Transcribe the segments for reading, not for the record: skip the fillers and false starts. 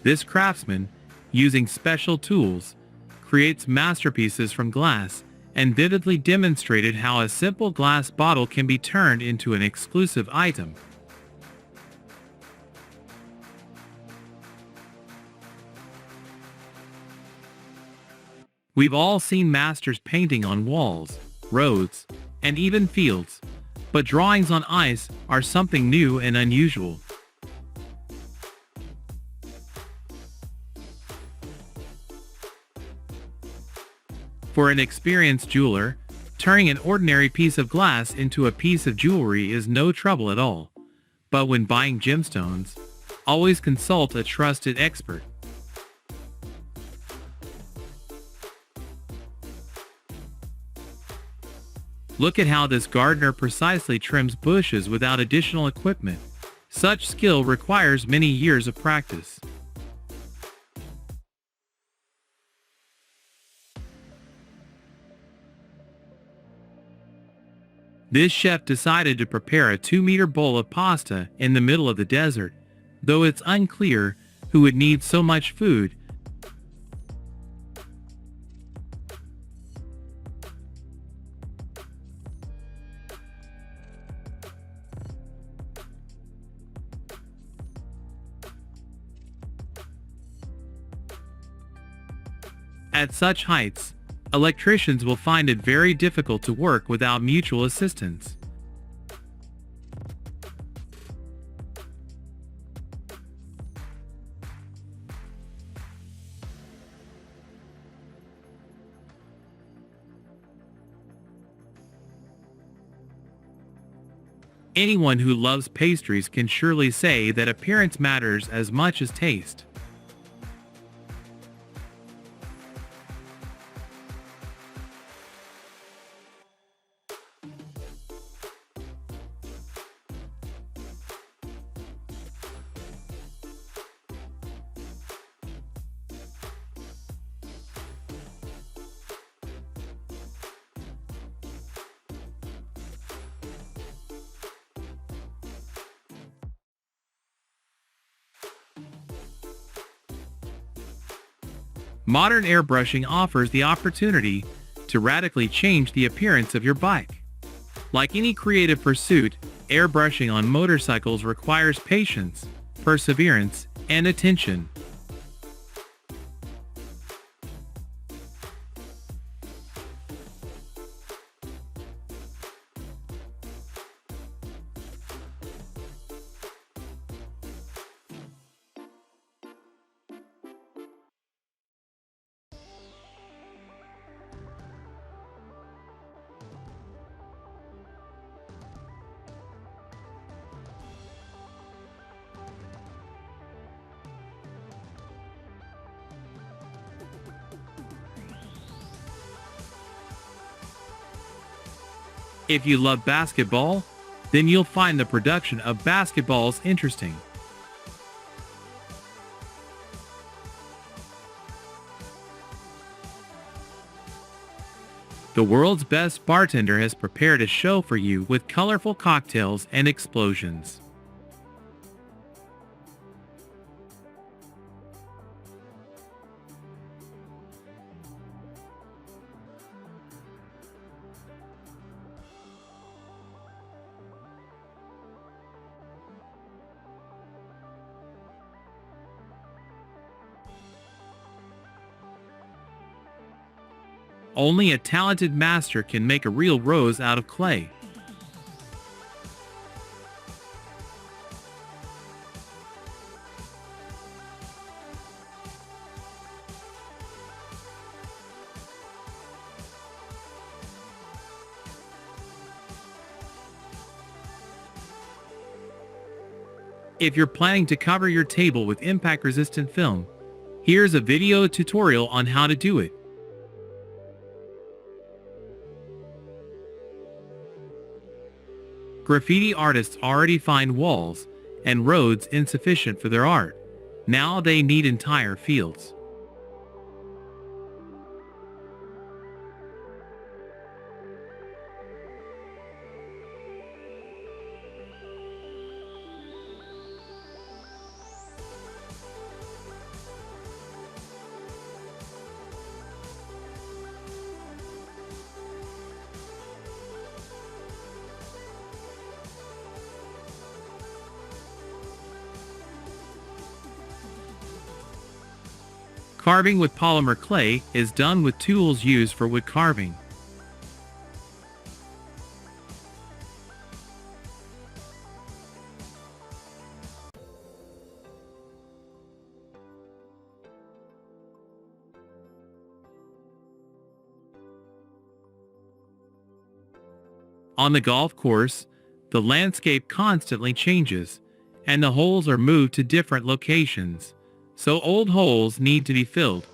This craftsman, using special tools, creates masterpieces from glass and vividly demonstrated how a simple glass bottle can be turned into an exclusive item. We've all seen masters painting on walls, roads, and even fields, but drawings on ice are something new and unusual. For an experienced jeweler, turning an ordinary piece of glass into a piece of jewelry is no trouble at all. But when buying gemstones, always consult a trusted expert. Look at how this gardener precisely trims bushes without additional equipment. Such skill requires many years of practice. This chef decided to prepare a 2-meter bowl of pasta in the middle of the desert, though it's unclear who would need so much food. At such heights, electricians will find it very difficult to work without mutual assistance. Anyone who loves pastries can surely say that appearance matters as much as taste. Modern airbrushing offers the opportunity to radically change the appearance of your bike. Like any creative pursuit, airbrushing on motorcycles requires patience, perseverance, and attention. If you love basketball, then you'll find the production of basketballs interesting. The world's best bartender has prepared a show for you with colorful cocktails and explosions. Only a talented master can make a real rose out of clay. If you're planning to cover your table with impact-resistant film, here's a video tutorial on how to do it. Graffiti artists already find walls and roads insufficient for their art. Now they need entire fields. Carving with polymer clay is done with tools used for wood carving. On the golf course, the landscape constantly changes, and the holes are moved to different locations, so old holes need to be filled.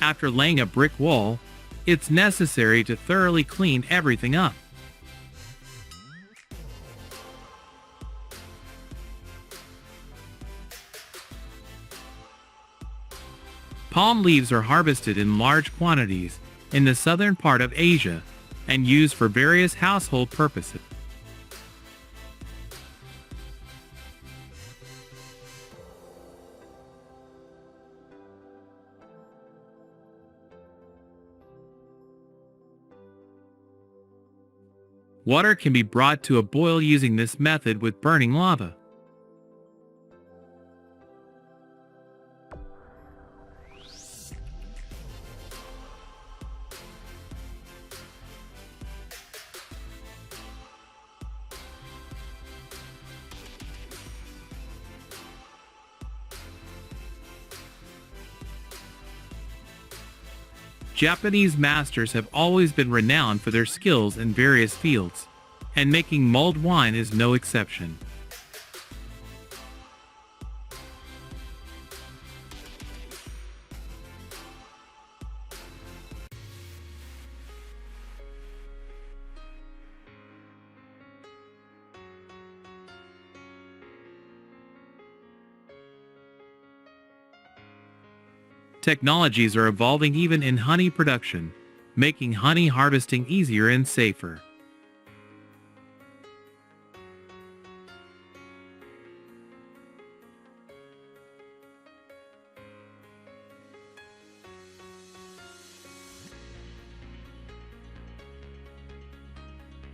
After laying a brick wall, it's necessary to thoroughly clean everything up. Palm leaves are harvested in large quantities in the southern part of Asia and used for various household purposes. Water can be brought to a boil using this method with burning lava. Japanese masters have always been renowned for their skills in various fields, and making mulled wine is no exception. Technologies are evolving even in honey production, making honey harvesting easier and safer.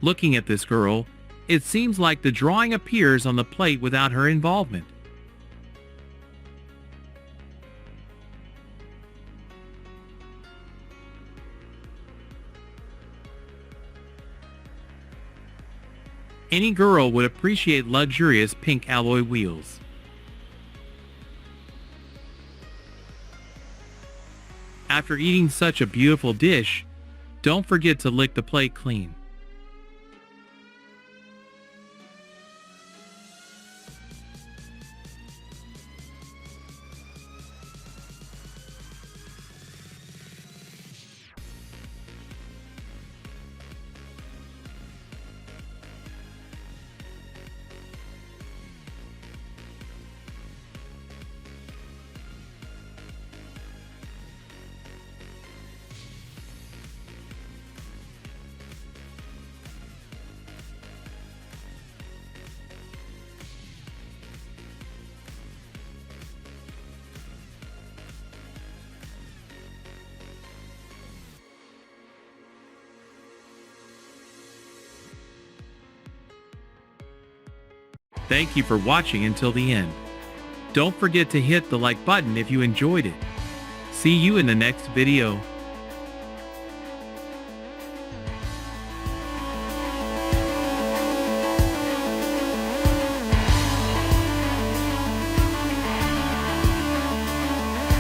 Looking at this girl, it seems like the drawing appears on the plate without her involvement. Any girl would appreciate luxurious pink alloy wheels. After eating such a beautiful dish, don't forget to lick the plate clean. Thank you for watching until the end. Don't forget to hit the like button if you enjoyed it. See you in the next video.